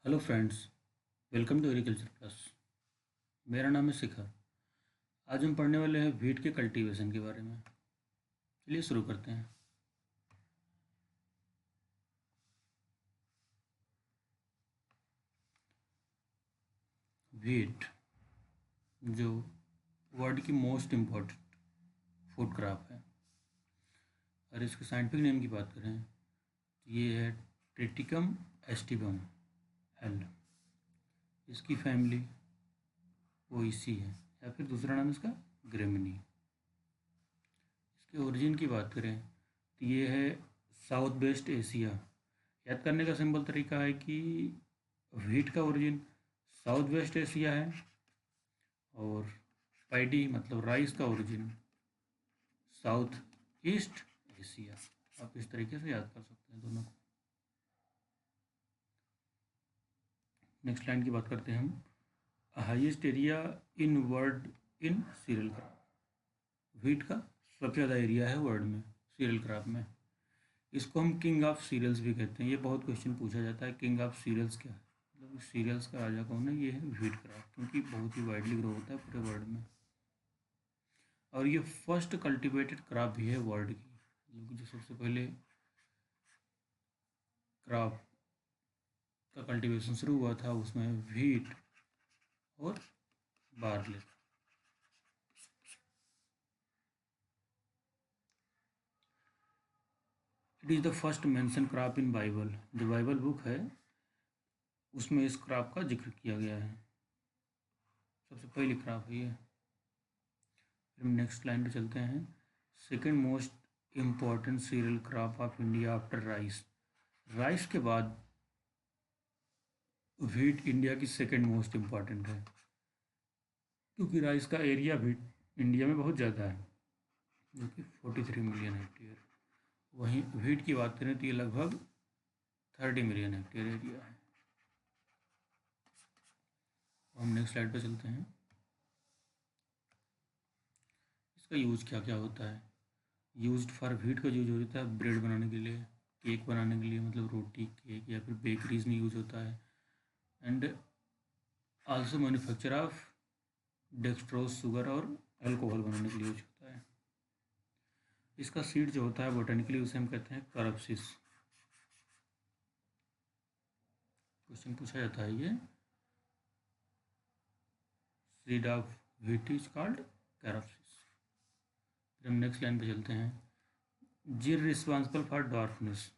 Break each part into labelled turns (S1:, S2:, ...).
S1: Hello friends, welcome to agriculture plus. मेरा नाम है शिखर। आज हम पढ़ने वाले हैं वीट के कल्टीवेशन के बारे में। चलिए शुरू करते हैं। वीट जो वर्ल्ड की मोस्ट इम्पोर्टेंट फूड क्रॉप है, और इसके साइंटिफिक नेम की बात करें तो ये है ट्रिटिकम एस्टिवम एल। इसकी फैमिली पोएसी है, या फिर दूसरा नाम इसका ग्रेमिनी। इसके ओरिजिन की बात करें तो ये है साउथ वेस्ट एशिया। याद करने का सिंपल तरीका है कि व्हीट का ओरिजिन साउथ वेस्ट एशिया है, और पैडी मतलब राइस का ओरिजिन साउथ ईस्ट एशिया। आप इस तरीके से याद कर सकते हैं दोनों को। नेक्स्ट लाइन की बात करते हैं हम। Highest area in world in cereal crop. Wheat का सबसे ज़्यादा एरिया है वर्ल्ड में सीरियल क्रॉप में। इसको हम किंग ऑफ सीरियल्स भी कहते हैं। ये बहुत क्वेश्चन पूछा जाता है, किंग ऑफ सीरियल्स क्या है, मतलब सीरियल्स का राजा कौन है। ये है व्हीट क्रॉप, क्योंकि बहुत ही वाइडली ग्रो होता है पूरे वर्ल्ड में, और ये फर्स्ट कल्टीवेटेड क्रॉप भी है वर्ल्ड की। मतलब जो सबसे पहले क्रॉप का कल्टीवेशन शुरू हुआ था उसमें व्हीट और barley. It is the first mention crop in Bible. जो बाइबल बुक है उसमें इस क्रॉप का जिक्र किया गया है। सबसे पहली क्रॉप है ये। फिर हम नेक्स्ट लाइन पे चलते हैं। Second most important cereal crop of India after rice. Rice के बाद व्हीट इंडिया की सेकेंड मोस्ट इम्पॉर्टेंट है, क्योंकि राइस का एरिया भी इंडिया में बहुत ज़्यादा है, जो कि 43 मिलियन हेक्टेयर। वहीं व्हीट की बात करें तो ये लगभग 30 मिलियन हेक्टेयर एरिया है। हम नेक्स्ट स्लाइड पर चलते हैं। इसका यूज क्या क्या होता है। यूज्ड फॉर व्हीट का यूज होता है ब्रेड बनाने के लिए, केक बनाने के लिए, मतलब रोटी केक, या फिर बेकरीज में यूज होता है। And also manufacture of dextrose sugar और अल्कोहल बनाने के लिए यूज होता है। इसका सीड जो होता है बोटेनिकली उसे हम कहते हैं करप्सिस। क्वेश्चन पूछा जाता है ये। Seed of wheat is called caryopsis. फिर हम नेक्स्ट लाइन पे चलते हैं। Gene responsible for darkness.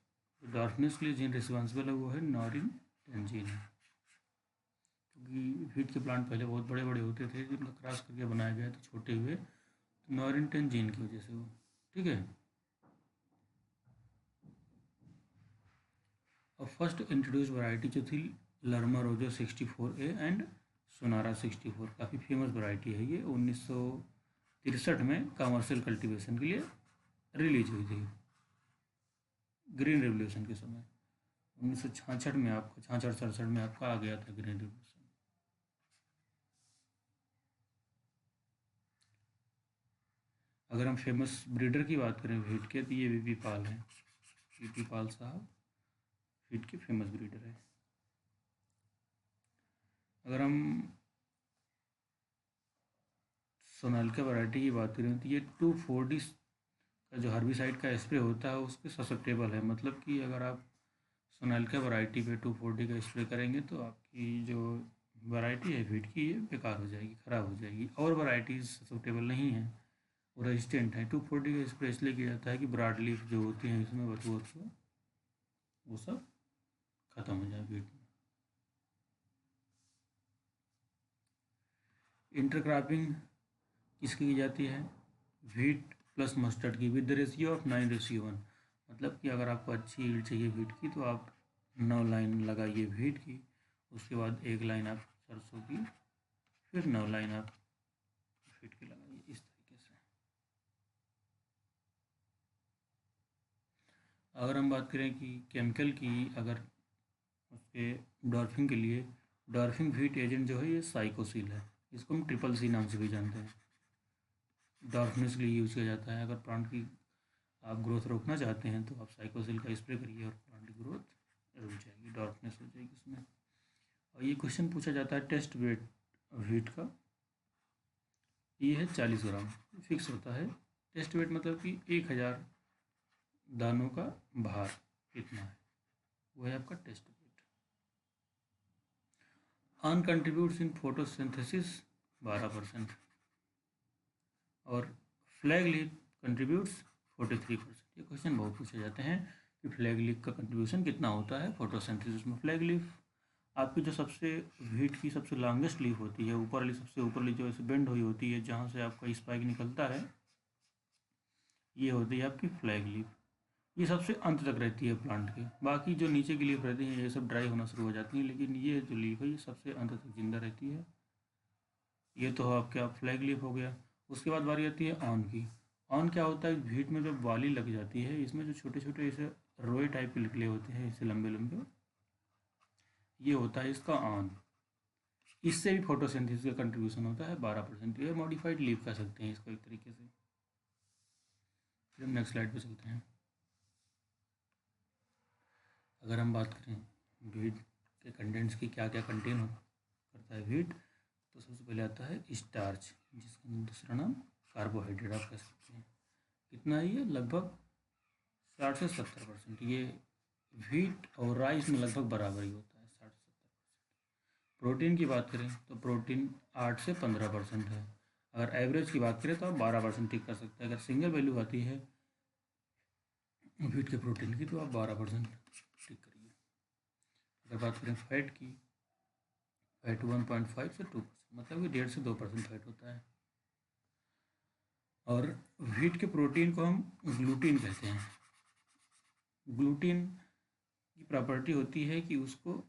S1: Darkness के लिए जीन रिस्पॉन्सिबल है वो है नॉरिन टेंजीन। क्योंकि व्हीट के प्लांट पहले बहुत बड़े बड़े होते थे, जिनका क्रॉस करके बनाया गया तो छोटे हुए, तो नॉरिन जीन की वजह से वो। ठीक है। और फर्स्ट इंट्रोड्यूस वैरायटी जो थी लर्मा रोजो 64A एंड सोनारा 64, काफ़ी फेमस वैरायटी है ये। 1963 में कमर्शियल कल्टीवेशन के लिए रिलीज हुई थी, ग्रीन रेवोल्यूशन के समय। 1966 में आपका 66-67 में आपका आ गया था ग्रीन रेवोल्यूशन। अगर हम फेमस ब्रीडर की बात करें व्हीट के, तो ये वीपी पाल हैं। वीपी पाल साहब व्हीट के फेमस ब्रीडर है। अगर हम सोनालिका वैरायटी की बात करें तो ये 2,4-D का जो हर्बिसाइड का स्प्रे होता है उसके ससेप्टेबल है। मतलब कि अगर आप सोनालिका वैरायटी पे 2,4-D का स्प्रे करेंगे तो आपकी जो वैरायटी है व्हीट की ये बेकार हो जाएगी, ख़राब हो जाएगी। और वैरायटीज़ ससेप्टेबल नहीं है, वो रेजिस्टेंट है। 2,4-D का स्प्रे इसलिए किया जाता है कि ब्रॉड लीफ जो होती हैं इसमें बथुआ वो सब खत्म हो जाए व्हीट में। इंटरक्रॉपिंग किसकी की जाती है। व्हीट प्लस मस्टर्ड की, विद द रेशियो ऑफ 9:1। मतलब कि अगर आपको अच्छी यील्ड चाहिए व्हीट की तो आप 9 लाइन लगाइए व्हीट की, उसके बाद 1 लाइन आप सरसों की, फिर 9 लाइन आप व्हीट की लगाइए, इस तरीके से। अगर हम बात करें कि केमिकल की, अगर उसके डॉर्फिंग के लिए, डॉर्फिंग व्हीट एजेंट जो है ये साइकोसिल है। इसको हम ट्रिपल सी नाम से भी जानते हैं। डॉर्फनेस के लिए यूज़ किया जाता है। अगर प्लांट की आप ग्रोथ रोकना चाहते हैं तो आप साइकोसिल का स्प्रे करिए और प्लांट की ग्रोथ रुक जाएगी, डॉर्फनेस हो जाएगी उसमें। और ये क्वेश्चन पूछा जाता है टेस्ट वेट व्हीट का, ये है 40 ग्राम, फिक्स होता है। टेस्ट वेट मतलब कि 1000 दानों का भार कितना है, वो है आपका test weight. Awn contributes in photosynthesis 12%, और फ्लैग लीफ कंट्रीब्यूट्स 43%। ये क्वेश्चन बहुत पूछे जाते हैं कि फ्लैग लीफ का कंट्रीब्यूशन कितना होता है फोटोसिंथेसिस में। फ्लैग लीफ आपकी जो सबसे व्हीट की सबसे लॉन्गेस्ट लीफ होती है, ऊपर वाली सबसे ऊपर वाली जो ऐसे बेंड हुई होती है, जहाँ से आपका स्पाइक निकलता है, ये होती है आपकी फ्लैग लीफ। ये सबसे अंत तक रहती है प्लांट के, बाकी जो नीचे की लीफ रहती है ये सब ड्राई होना शुरू हो जाती हैं, लेकिन ये जो लीफ है ये सबसे अंत तक जिंदा रहती है। ये तो आपका फ्लैग लीफ हो गया। उसके बाद बारी आती है ऑन की। ऑन क्या होता है, व्हीट में जब वाली लग जाती है, इसमें जो छोटे छोटे ऐसे रोए टाइप के निकले होते हैं, ऐसे लंबे लंबे, ये होता है इसका ऑन। इससे भी फोटोसिंथेसिस का कंट्रीब्यूशन होता है 12%। ये मॉडिफाइड लीफ कह सकते हैं इसको एक तरीके से। फिर हम नेक्स्ट स्लाइड पे चलते हैं। अगर हम बात करें व्हीट के कंटेंट्स की, क्या क्या कंटेन करता है व्हीट, तो सबसे पहले आता है स्टार्च, जिसका दूसरा नाम कार्बोहाइड्रेट आप कह सकते हैं। कितना है ये, लगभग 60 से 70%। ये व्हीट और राइस में लगभग बराबर ही होता है, 60-70%। प्रोटीन की बात करें तो प्रोटीन 8 से 15% है। अगर एवरेज की बात करें तो आप 12% टिक कर सकते हैं। अगर सिंगल वैल्यू आती है व्हीट के प्रोटीन की तो आप 12% टिक करिए। अगर बात करें फैट की, फैट 1.5 से 2%, मतलब कि 1.5 से 2% फैट होता है। और व्हीट के प्रोटीन को हम ग्लूटीन कहते हैं। ग्लूटीन की प्रॉपर्टी होती है कि उसको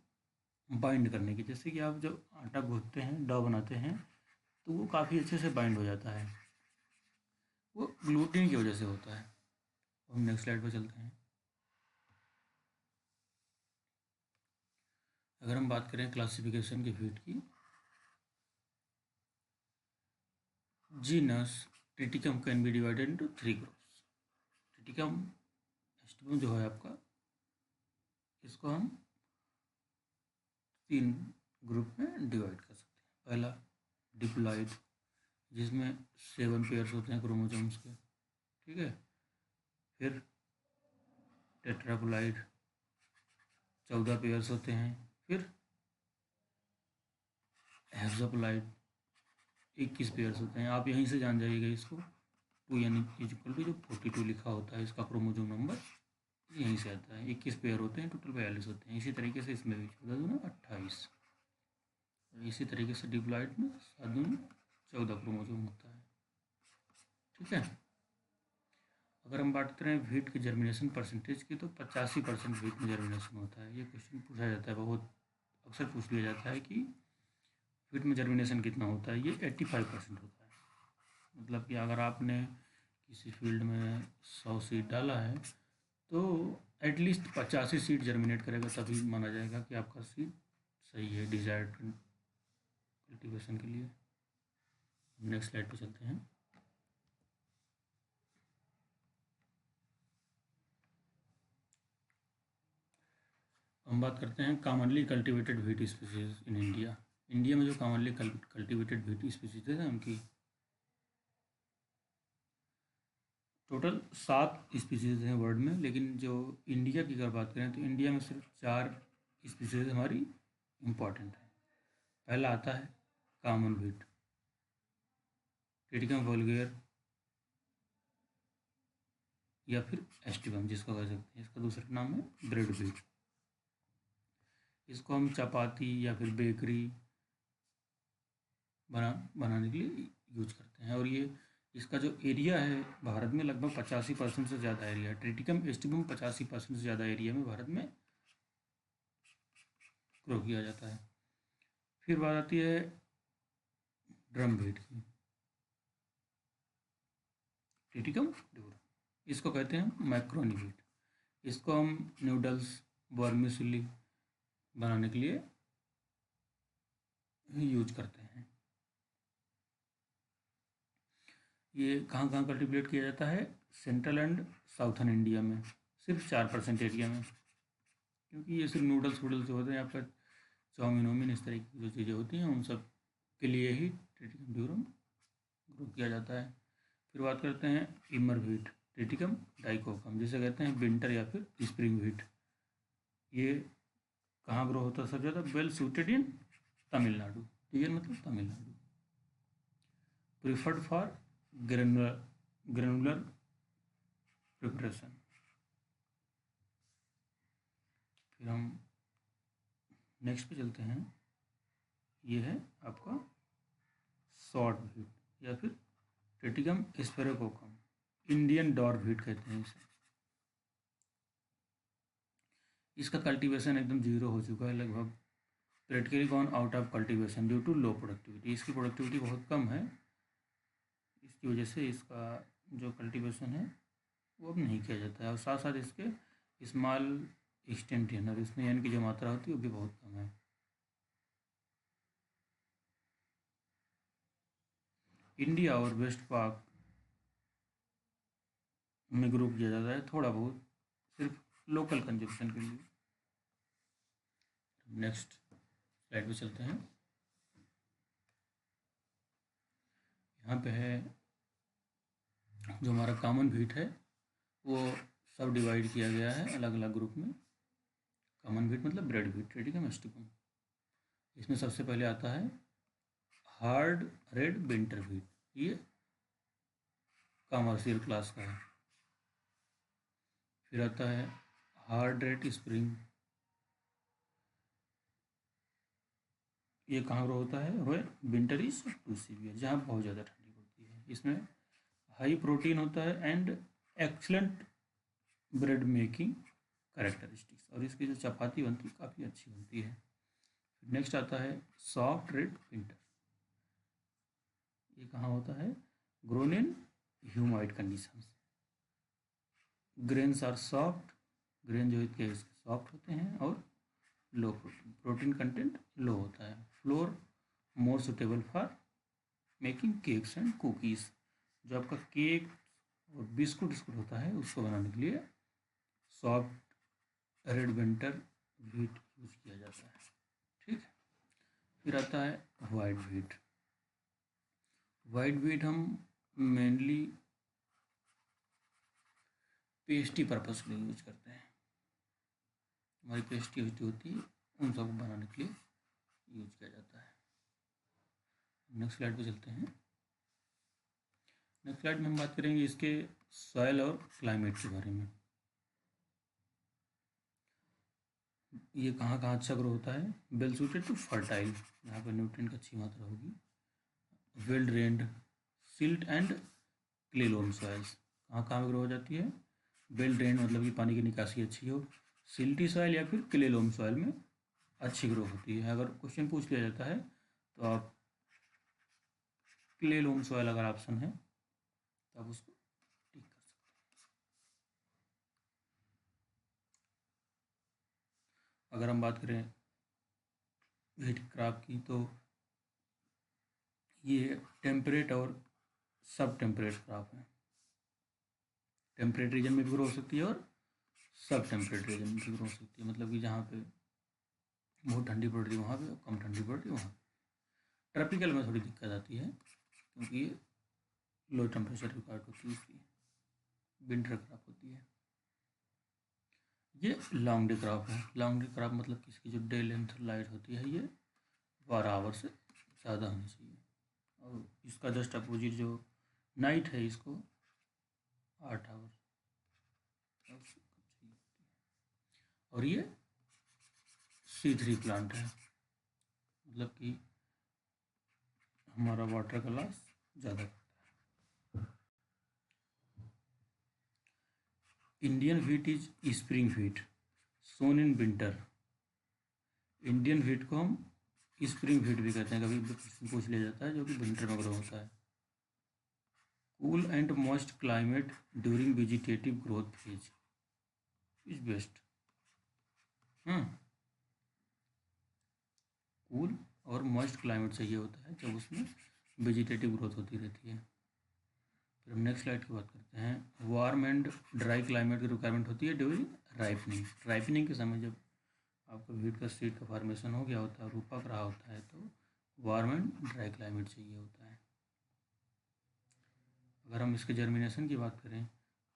S1: बाइंड करने की, जैसे कि आप जब आटा गूंथते हैं, डो बनाते हैं, तो वो काफ़ी अच्छे से बाइंड हो जाता है, वो ग्लूटीन की वजह से होता है। हम नेक्स्ट स्लाइड पर चलते हैं। अगर हम बात करें क्लासिफिकेशन के व्हीट की, genus triticum can be divided into 3 groups. Triticum aestivum जो है आपका, इसको हम 3 ग्रुप में डिवाइड कर सकते हैं। पहला डिप्लॉइड, जिसमें 7 पेयर्स होते हैं क्रोमोसोम्स के, ठीक है। फिर टेट्राप्लॉइड, 14 पेयर्स होते हैं। फिर हेक्साप्लॉइड, 21 पेयर्स होते हैं। आप यहीं से जान जाइएगा इसको, 2 यानी इक्वल टू जो 42 लिखा होता है इसका क्रोमोसोम नंबर, यहीं से आता है। 21 पेयर होते हैं, टोटल 42 होते हैं। इसी तरीके से इसमें भी 14 दूना 28, इसी तरीके से डिप्लॉइड में 7 दूना 14 क्रोमोसोम होता है, ठीक है। अगर हम बात करें व्हीट के जर्मिनेशन परसेंटेज की, तो 85% व्हीट में जर्मिनेशन होता है। ये क्वेश्चन पूछा जाता है, बहुत अक्सर पूछ लिया जाता है कि व्हीट में जर्मिनेशन कितना होता है। ये 85% होता है। मतलब कि अगर आपने किसी फील्ड में 100 सीड डाला है, तो एटलीस्ट 85 सीड जर्मिनेट करेगा, तभी माना जाएगा कि आपका सीड सही है डिजायर्ड कल्टीवेशन के लिए। नेक्स्ट स्लाइड पे चलते हैं। हम बात करते हैं commonly cultivated wheat species in India. India में जो कॉमनली कल्टीवेटेड व्हीट स्पीसीज है उनकी टोटल 7 स्पीसीज हैं वर्ल्ड में, लेकिन जो इंडिया की अगर बात करें तो इंडिया में सिर्फ 4 स्पीसीज हमारी इम्पॉर्टेंट है। पहला आता है कॉमन व्हीट, ट्रिटिकम वोल्गेर या फिर एस्टिवम जिसको कह सकते हैं। इसका दूसरा नाम है ब्रेड व्हीट। इसको हम चपाती या फिर बेकरी बनाने के लिए यूज करते हैं। और ये इसका जो एरिया है भारत में, लगभग 85% से ज़्यादा एरिया है। ट्रिटिकम एस्टिवम 85% से ज़्यादा एरिया में भारत में ग्रो किया जाता है। फिर बात आती है ड्रम व्हीट की, ट्रिटिकम ड्यूरम, इसको कहते हैं मैक्रोनी व्हीट। इसको हम नूडल्स, वर्मिसेली बनाने के लिए यूज करते हैं। ये कहाँ कहाँ कल्टीवेट किया जाता है, सेंट्रल एंड साउथर्न इंडिया में, सिर्फ 4% एरिया में, क्योंकि ये सिर्फ नूडल्स वूडल्स होते हैं आपका चौमिनोमिन, इस तरह की जो चीज़ें होती हैं उन सब के लिए ही ट्रिटिकम ड्यूरम ग्रो किया जाता है। फिर बात करते हैं इमर व्हीट, ट्रिटिकम डाइकोकम, जिसे कहते हैं विंटर या फिर स्प्रिंग व्हीट। ये कहाँ ग्रो होता है सबसे ज़्यादा? वेल सूटेड इन तमिलनाडु। ठीक है, मतलब Tamil Nadu. Preferred for granular preparation. फिर हम नेक्स्ट पे चलते हैं। ये है आपका शॉर्ट व्हीट या फिर ट्रिटिकम स्पेरोकोकम, इंडियन डॉर्फ व्हीट कहते हैं इसे। इसका कल्टीवेशन एकदम जीरो हो चुका है लगभग, practically gone out of cultivation due to low productivity. इसकी प्रोडक्टिविटी बहुत कम है, इसकी वजह से इसका जो कल्टीवेशन है वो अब नहीं किया जाता है। और साथ साथ इसके स्मॉल एक्सटेंशन और इसमें यानी की जो मात्रा होती है वो भी बहुत कम है। इंडिया और वेस्ट पाक में ग्रो किया जाता है थोड़ा बहुत, सिर्फ लोकल कंजप्शन के लिए। नेक्स्ट स्लाइड पे चलते हैं। यहाँ पे है जो हमारा कॉमन व्हीट है वो सब डिवाइड किया गया है अलग अलग ग्रुप में। कॉमन व्हीट मतलब ब्रेड व्हीट, ट्रिटिकम एस्टिकम। इसमें सबसे पहले आता है हार्ड रेड विंटर व्हीट, ये कमर्शियल क्लास का है। फिर आता है हार्ड रेड स्प्रिंग, ये कहाँ ग्रो होता है? वह विंटर इज टू सीवियर, जहाँ बहुत ज़्यादा ठंडी पड़ती है। इसमें हाई प्रोटीन होता है and excellent bread making characteristics, और इसकी जो चपाती बनती है काफ़ी अच्छी बनती है। नेक्स्ट आता है सॉफ्ट रेड विंटर, ये कहाँ होता है? Grown in humid conditions. Grains are soft, grain जो इसके सॉफ्ट होते हैं और low protein, protein content low होता है। Flour more suitable for making cakes and cookies, जो आपका केक और बिस्कुट होता है उसको बनाने के लिए soft red winter wheat use किया जाता है। ठीक है, फिर आता है वाइट व्हीट। वाइट व्हीट हम मेनली पेस्ट्री पर्पस के लिए यूज करते हैं, हमारी पेस्ट्री होती है उन सबको बनाने के लिए यूज किया जाता है। नेक्स्ट स्लाइड पे चलते हैं। नेक्स्ट स्लाइड में हम बात करेंगे इसके सॉइल और क्लाइमेट के बारे में। ये कहाँ कहाँ अच्छा ग्रो होता है? वेल सूटेड टू फर्टाइल, यहाँ पर न्यूट्रिएंट की अच्छी मात्रा होगी। Well drained silt and clay loam soils, कहाँ कहाँ ग्रो हो जाती है? वेल ड्रेन्ड मतलब कि पानी की निकासी अच्छी हो, सिल्टी सॉइल या फिर क्ले लोम सॉइल में अच्छी ग्रो होती है। अगर क्वेश्चन पूछ लिया जाता है तो आप क्ले लोम सॉइल अगर ऑप्शन है तो आप उसको टिक कर सकते हैं। अगर हम बात करें व्हीट क्रॉप की तो ये टेम्परेट और सब टेम्परेट क्रॉप है। टेम्परेट रीजन में भी ग्रो हो सकती है और सब टेम्परेट रीजन में भी ग्रो हो सकती है, मतलब कि जहाँ पे बहुत ठंडी पड़ रही है वहाँ पे, कम ठंडी पड़ रही है वहाँ पे। ट्रॉपिकल में थोड़ी दिक्कत आती है क्योंकि ये लो टेम्परेचर रिकॉर्ड होती है, इसकी विंटर क्रॉप होती है। ये लॉन्ग डे क्रॉप है। लॉन्ग डे क्रॉप मतलब कि इसकी जो डे लेंथ लाइट होती है ये 12 आवर से ज़्यादा होनी चाहिए, और इसका जस्ट अपोजिट जो नाइट है इसको 8 आवर, और ये C3 प्लांट है, मतलब कि हमारा वाटर का लॉस ज़्यादा करता है। Indian wheat is spring wheat sown in winter. Indian wheat को हम स्प्रिंग व्हीट भी कहते हैं, कभी पूछ लिया जाता है, जो कि विंटर में ग्रो होता है। Cool and moist climate during vegetative growth phase is best. Cool और मॉइस्ट क्लाइमेट चाहिए होता है जब उसमें वेजिटेटिव ग्रोथ होती रहती है। फिर हम नेक्स्ट स्लाइड की बात करते हैं। वार्म एंड ड्राई क्लाइमेट की रिक्वायरमेंट होती है ड्यूरिंग राइपनिंग। राइपनिंग के समय जब आपका वीट का सीड का फॉर्मेशन हो गया होता है और पक रहा होता है तो वार्म एंड ड्राई क्लाइमेट चाहिए होता है। अगर हम इसके जर्मिनेशन की बात करें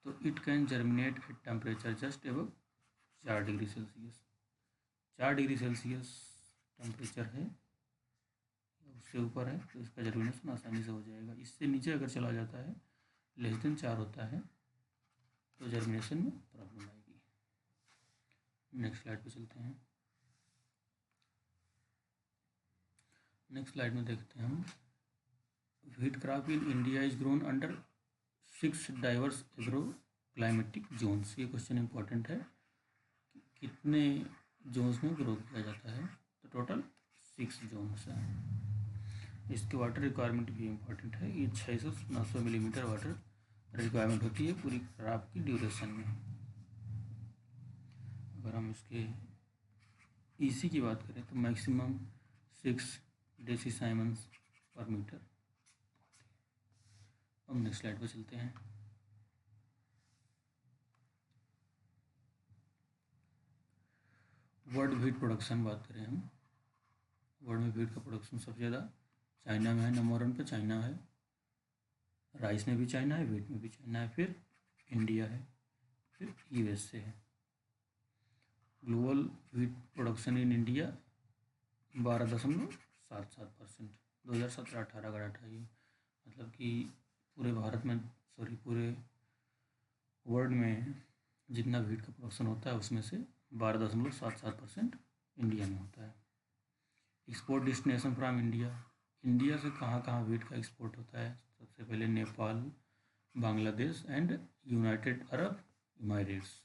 S1: तो it can germinate at temperature just above 4 degree Celsius. 4 degree Celsius temperature है, उससे ऊपर है तो इसका जर्मिनेशन आसानी से हो जाएगा। इससे नीचे अगर चला जाता है, लेस देन 4 होता है, तो जर्मिनेशन में प्रॉब्लम आएगी। नेक्स्ट स्लाइड पे चलते हैं। नेक्स्ट स्लाइड में देखते हैं हम, wheat crop in India is grown under 6 diverse agro climatic zones. ये क्वेश्चन इंपॉर्टेंट है, कितने जोन्स में ग्रो किया जाता है, तो टोटल 6 जोन्स हैं। इसके वाटर रिक्वायरमेंट भी इम्पॉर्टेंट है, ये 600 से 900 मिलीमीटर वाटर रिक्वायरमेंट होती है पूरी क्रॉप की ड्यूरेशन में। अगर हम इसके ईसी की बात करें तो मैक्सिमम 6 डेसीसाइमन्स पर मीटर। अब नेक्स्ट स्लाइड पर चलते हैं। वर्ल्ड व्हीट प्रोडक्शन बात करें हम, वर्ल्ड में व्हीट का प्रोडक्शन सबसे ज़्यादा चाइना में है, नंबर 1 पे चाइना है। राइस में भी चाइना है, व्हीट में भी चाइना है, फिर इंडिया है, फिर यूएसए है। Global wheat production in India 12.77%। 2017-18 का डाटा ये, मतलब कि पूरे भारत में, सॉरी पूरे वर्ल्ड में जितना व्हीट का प्रोडक्शन होता है उसमें से 12.77% इंडिया में होता है। Export destination from India, India से कहाँ कहाँ व्हीट का एक्सपोर्ट होता है? सबसे पहले Nepal, Bangladesh and United Arab Emirates.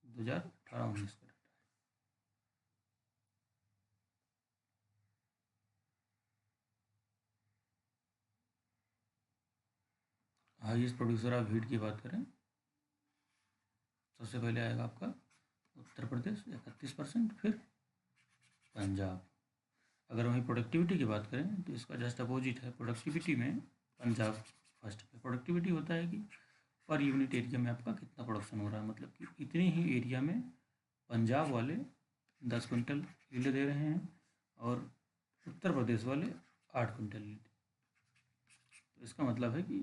S1: 2018-19 का डाटा है। हाईएस्ट प्रोड्यूसर ऑफ व्हीट की बात करें, सबसे पहले आएगा आपका उत्तर प्रदेश 31%, फिर पंजाब। अगर वहीं प्रोडक्टिविटी की बात करें तो इसका जस्ट अपोजिट है, प्रोडक्टिविटी में पंजाब फर्स्ट पे। प्रोडक्टिविटी होता है कि पर यूनिट एरिया में आपका कितना प्रोडक्शन हो रहा है, मतलब कि इतनी ही एरिया में पंजाब वाले 10 क्विंटल यील्ड दे रहे हैं और उत्तर प्रदेश वाले 8 क्विंटल यील्ड। तो इसका मतलब है कि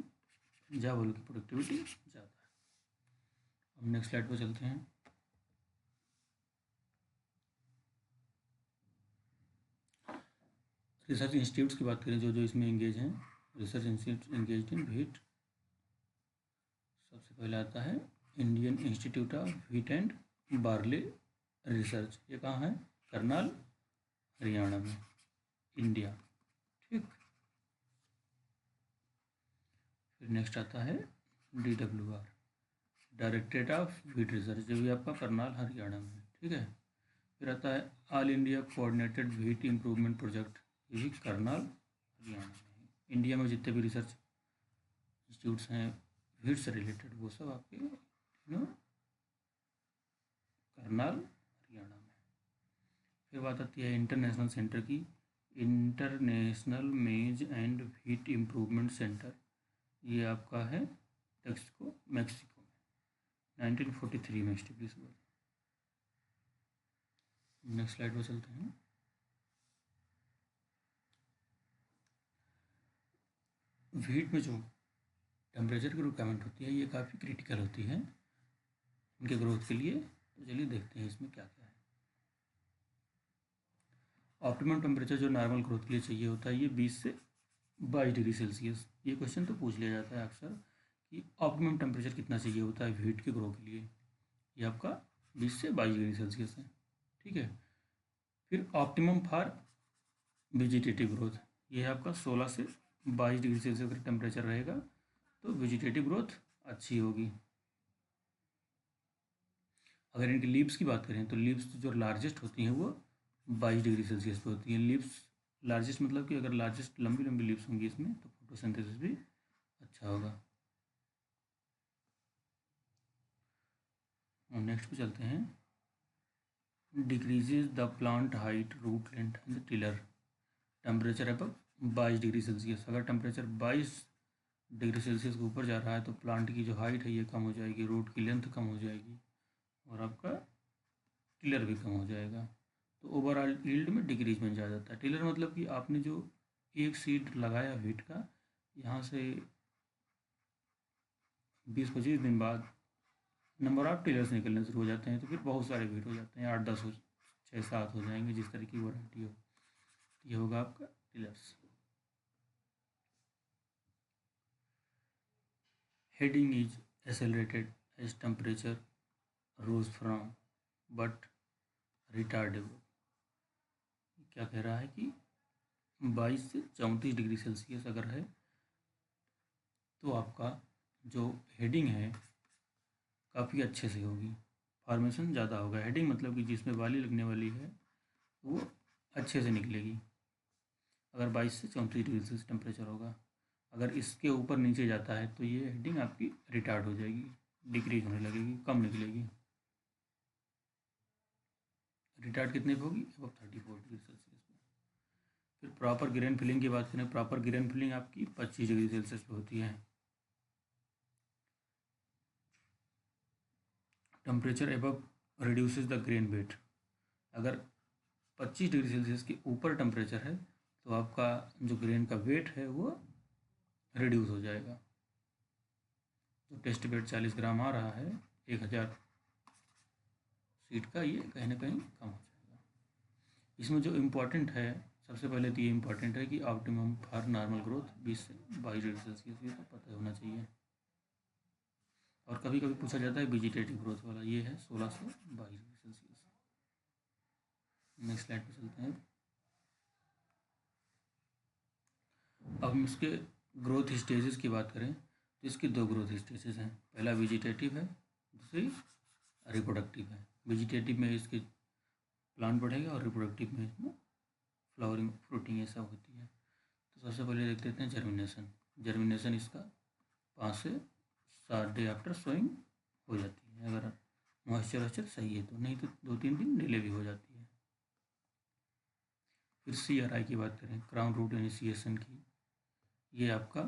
S1: पंजाब वालों की प्रोडक्टिविटी ज़्यादा है। अब नेक्स्ट स्लाइड पर चलते हैं। रिसर्च इंस्टीट्यूट्स की बात करें जो जो इसमें एंगेज हैं, research institute engage in wheat, सबसे पहले आता है Indian institute of wheat and barley research. ये कहाँ है? करनाल, हरियाणा में, इंडिया। ठीक, फिर नेक्स्ट आता है DWR, directorate of wheat research, जो भी आपका करनाल, हरियाणा में। ठीक है, फिर आता है all India coordinated wheat improvement project, ये भी करनाल, हरियाणा में। इंडिया में जितने भी रिसर्च इंस्टीट्यूट्स हैं व्हीट से रिलेटेड, वो सब आपके करनाल, हरियाणा में। फिर बात आती है इंटरनेशनल सेंटर की, इंटरनेशनल मेज एंड व्हीट इम्प्रूवमेंट सेंटर, ये आपका है टेक्सको, मैक्सिको में, 1943 में इस्टेब्लिश हुआ। नेक्स्ट स्लाइड पर चलते हैं। व्हीट में जो टेम्परेचर की रिक्वायरमेंट होती है ये काफ़ी क्रिटिकल होती है इनके ग्रोथ के लिए, तो चलिए देखते हैं इसमें क्या क्या है। ऑप्टिमम टेम्परेचर जो नॉर्मल ग्रोथ के लिए चाहिए होता है ये 20 से 22 डिग्री सेल्सियस। ये क्वेश्चन तो पूछ लिया जाता है अक्सर कि ऑप्टिमम टेम्परेचर कितना चाहिए होता है व्हीट के ग्रो के लिए, ये आपका 20 से 22 डिग्री सेल्सियस है। ठीक है, फिर ऑप्टिमम फॉर वेजिटेटिव ग्रोथ, ये है आपका 16 से 22 डिग्री सेल्सियस का टेम्परेचर रहेगा तो वेजिटेटिव ग्रोथ अच्छी होगी। अगर इनकी लीव्स की बात करें तो लीव्स जो लार्जेस्ट होती हैं वो 22 डिग्री सेल्सियस पे होती हैं। लीव्स लार्जेस्ट मतलब कि अगर लार्जेस्ट लंबी लंबी लीव्स होंगी इसमें तो फोटोसिंथेसिस भी अच्छा होगा। और नेक्स्ट पे चलते हैं, decreases the plant height, root length and tiller, temperature है पर 22 डिग्री सेल्सियस। अगर टेम्परेचर 22 डिग्री सेल्सियस के ऊपर जा रहा है तो प्लांट की जो हाइट है ये कम हो जाएगी, रूट की लेंथ कम हो जाएगी और आपका टिलर भी कम हो जाएगा, तो ओवरऑल यील्ड में डिक्रीज में जा जाता है। टिलर मतलब कि आपने जो एक सीड लगाया व्हीट का, यहाँ से 20-25 दिन बाद नंबर ऑफ टिलर्स निकलने शुरू हो जाते हैं, तो फिर बहुत सारे व्हीट हो जाते हैं, 8-10 हो, 6-7 हो जाएंगे, जिस तरह की वैरायटी हो। ये होगा आपका tillers. Heading is accelerated as temperature rose from but retardable. क्या कह रहा है कि 22 से 34 डिग्री सेल्सियस अगर है तो आपका जो हेडिंग है काफ़ी अच्छे से होगी, फॉर्मेशन ज़्यादा होगा। हेडिंग मतलब कि जिसमें बाली लगने वाली है वो अच्छे से निकलेगी अगर 22 से 34 डिग्री सेल्सियस टेम्परेचर होगा। अगर इसके ऊपर नीचे जाता है तो ये हेडिंग आपकी रिटार्ड हो जाएगी, डिक्रीज होने लगेगी, कम निकलेगी। रिटार्ड कितने पे होगी? अब 34 डिग्री सेल्सियस पे। फिर प्रॉपर ग्रेन फिलिंग की बात करें, प्रॉपर ग्रेन फिलिंग आपकी 25 डिग्री सेल्सियस पे होती है। Temperature above reduces the grain weight. अगर 25 डिग्री सेल्सियस के ऊपर टेम्परेचर है तो आपका जो ग्रेन का वेट है वो रिड्यूस हो जाएगा। तो टेस्ट वेट 40 ग्राम आ रहा है 1000 सीट का, ये कहीं ना कहीं कम हो जाएगा। इसमें जो इम्पोर्टेंट है, सबसे पहले तो ये इम्पोर्टेंट है कि ऑप्टिमम फॉर नॉर्मल ग्रोथ 20 से 22 डिग्री सेल्सियस, ये तो पता होना चाहिए। और कभी कभी पूछा जाता है वेजिटेटिव ग्रोथ वाला, ये है 16 से 22 डिग्री सेल्सियस। नेक्स्ट स्लाइड पे चलते हैं। अब हम इसके ग्रोथ स्टेजेस की बात करें तो इसकी दो ग्रोथ स्टेजेस हैं। पहला वेजिटेटिव है, दूसरी रिप्रोडक्टिव है। वेजिटेटिव में इसके प्लांट बढ़ेगा और रिप्रोडक्टिव में इसमें फ्लावरिंग फ्रूटिंग ये सब होती है। तो सबसे पहले देख लेते हैं जर्मिनेशन। जर्मिनेशन इसका 5 से 7 डे आफ्टर सोइंग हो जाती है, अगर मॉइस्चर सही है तो, नहीं तो 2-3 दिन डिले भी हो जाती है। फिर CRI की बात करें, क्राउन रूट इनिशिएशन की, ये आपका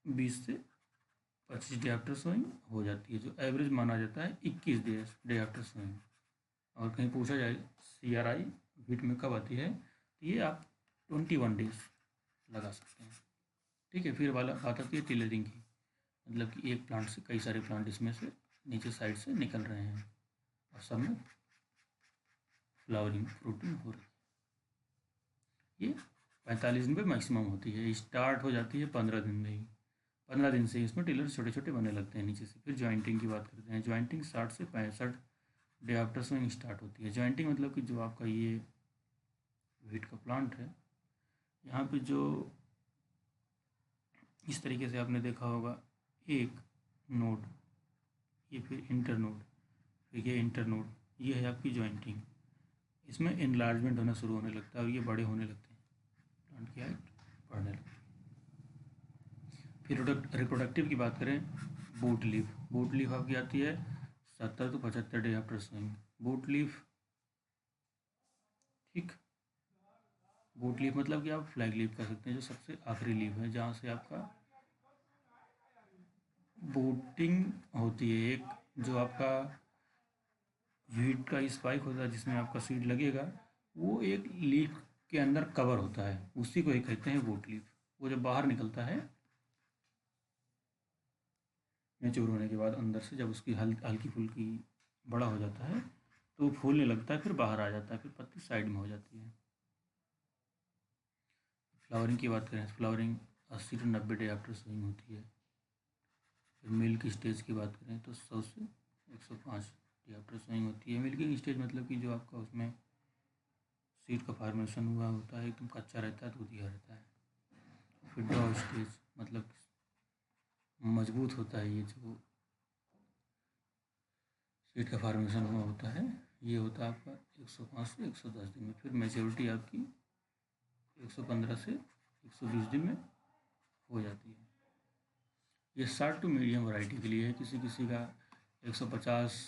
S1: 20 से 25 डे आफ्टर सोइंग हो जाती है, जो एवरेज माना जाता है 21 डे आफ्टर सोइंग। और कहीं पूछा जाए CRI वीट में कब आती है, तो ये आप 21 डेज लगा सकते हैं। ठीक है। फिर वाला बात आती है टिलरिंग की, मतलब कि एक प्लांट से कई सारे प्लांट इसमें से नीचे साइड से निकल रहे हैं और सब में फ्लावरिंग फ्रूटिंग हो रही है। ये 45 दिन पे मैक्सिमम होती है, स्टार्ट हो जाती है 15 दिन में ही। 15 दिन से इसमें टिलर छोटे छोटे बनने लगते हैं नीचे से। फिर ज्वाइंटिंग की बात करते हैं। ज्वाइंटिंग 60 से 65 डे आफ्टर सोइंग स्टार्ट होती है। ज्वाइंटिंग मतलब कि जो आपका ये व्हीट का प्लांट है, यहाँ पे जो इस तरीके से आपने देखा होगा, एक नोड, ये फिर इंटर नोड, फिर ये इंटर नोड, ये है आपकी ज्वाइंटिंग। इसमें इनलार्जमेंट होना शुरू होने लगता है और ये बड़े होने लगते हैं, प्लांट की हाइट बढ़ने लगती है। फिर रिप्रोडक्टिव की बात करें, बूट लीफ। बूट लीफ आपकी आती है 70 to 75 day after sowing. Boot leaf, ठीक, बूट लीफ मतलब कि आप फ्लैग लीफ कर सकते हैं, जो सबसे आखिरी लीफ है जहाँ से आपका बूटिंग होती है। एक जो आपका वीट का स्पाइक होता है जिसमें आपका सीड लगेगा, वो एक लीफ के अंदर कवर होता है, उसी को ही कहते हैं बूट लीफ। वो जब बाहर निकलता है मैच्योर होने के बाद, अंदर से जब उसकी हल्की फुल्की बड़ा हो जाता है तो वो फूलने लगता है, फिर बाहर आ जाता है, फिर पत्ती साइड में हो जाती है। फ्लावरिंग की बात करें, flowering 80 to 90 day after sowing होती है। फिर मिल्क स्टेज की बात करें तो 100 से 105 डे आफ्टर सोइंग होती है। मिल्किंग स्टेज मतलब कि जो आपका उसमें सीड का फॉर्मेशन हुआ होता है, एकदम कच्चा रहता है, दूधिया रहता है। फिर ड्रॉ स्टेज मतलब मजबूत होता है, ये जो सीड का फॉर्मेशन हुआ होता है, ये होता है आपका 105 से 110 दिन में। फिर मैच्योरिटी आपकी 115 से 120 दिन में हो जाती है। ये शॉर्ट टू मीडियम वैरायटी के लिए है। किसी किसी का 150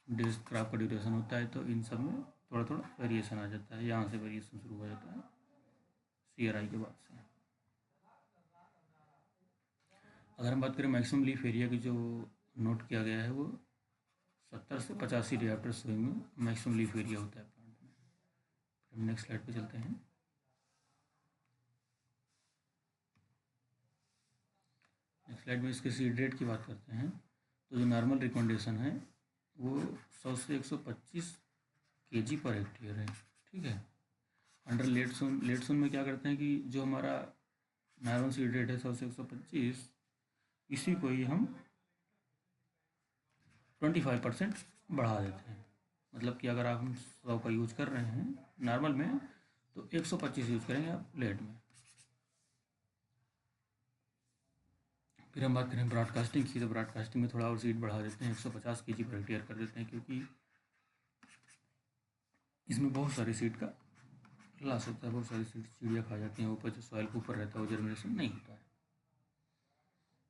S1: डेज क्रॉप का ड्यूरेशन होता है, तो इन सब में थोड़ा थोड़ा वेरिएशन आ जाता है, यहाँ से वेरिएशन शुरू हो जाता है CRI के बाद से। अगर हम बात करें मैक्सिमम लीफ एरिया की, जो नोट किया गया है वो 70 से 85 रिएक्टर सोइंग में मैक्सिमम लीफ एरिया होता है प्लांट में। हम नेक्स्ट स्लाइड पे चलते हैं। नेक्स्ट स्लाइड में इसके सीड रेट की बात करते हैं। तो जो नॉर्मल रिकमेंडेशन है वो 100 से 125 kg पर हेक्टेयर है, ठीक है। अंडर लेट सोन में क्या करते हैं कि जो हमारा नॉर्मल सीड रेट है 100 से 125, इसी को ही हम 25% बढ़ा देते हैं। मतलब कि अगर आप हम 100 का यूज कर रहे हैं नॉर्मल में तो 125 यूज करेंगे आप लेट में। फिर हम बात करें ब्रॉडकास्टिंग की, तो ब्रॉडकास्टिंग में थोड़ा और सीड बढ़ा देते हैं, 150 kg पर हेक्टेयर कर देते हैं, क्योंकि इसमें बहुत सारी सीड का लॉस होता है, बहुत सारी सीड चिड़िया खा जाती हैं, ऊपर जो सॉइल के ऊपर रहता है वो जर्मिनेशन नहीं होता है।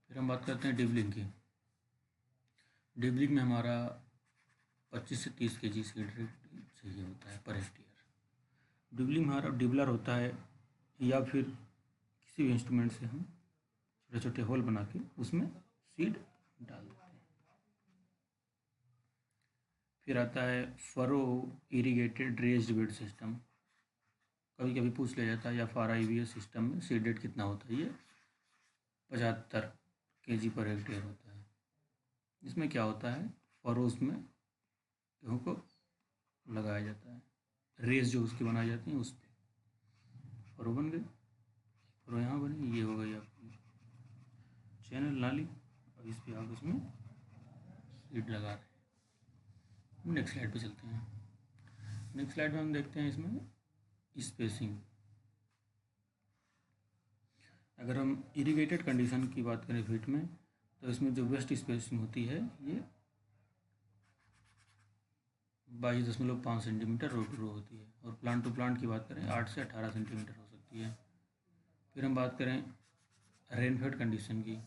S1: फिर हम बात करते हैं डिबलिंग की। डिबलिंग में हमारा 25 से 30 kg सीड रेट चाहिए होता है पर हेक्टेयर। डिबलिंग में हमारा डिबलर होता है या फिर किसी भी इंस्ट्रूमेंट से हम छोटे छोटे होल बना के उसमें सीड डाल देते हैं। फिर आता है furrow irrigated raised bed system. कभी कभी पूछ लिया जाता है या FRIVS सिस्टम में सीड रेट कितना होता है, ये 75 kg पर हेक्टेयर होता है। इसमें क्या होता है, फरोज में गेहूँ को लगाया जाता है, रेस जो उसकी बनाई जाती है उस पर फरो बन गई, फरो यहाँ बनी, ये हो गई आपकी चैनल नाली। अब इस पर आप इसमें सीड लगा रहे हैं। नेक्स्ट स्लाइड पे चलते हैं। नेक्स्ट स्लाइड में हम देखते हैं इसमें स्पेसिंग। अगर हम इरिगेटेड कंडीशन की बात करें फीट में, तो इसमें जो बेस्ट स्पेसिंग होती है ये 22.5 सेंटीमीटर रो टू रो होती है, और प्लांट टू प्लांट की बात करें 8 से 18 सेंटीमीटर हो सकती है। फिर हम बात करें रेनफेड कंडीशन की।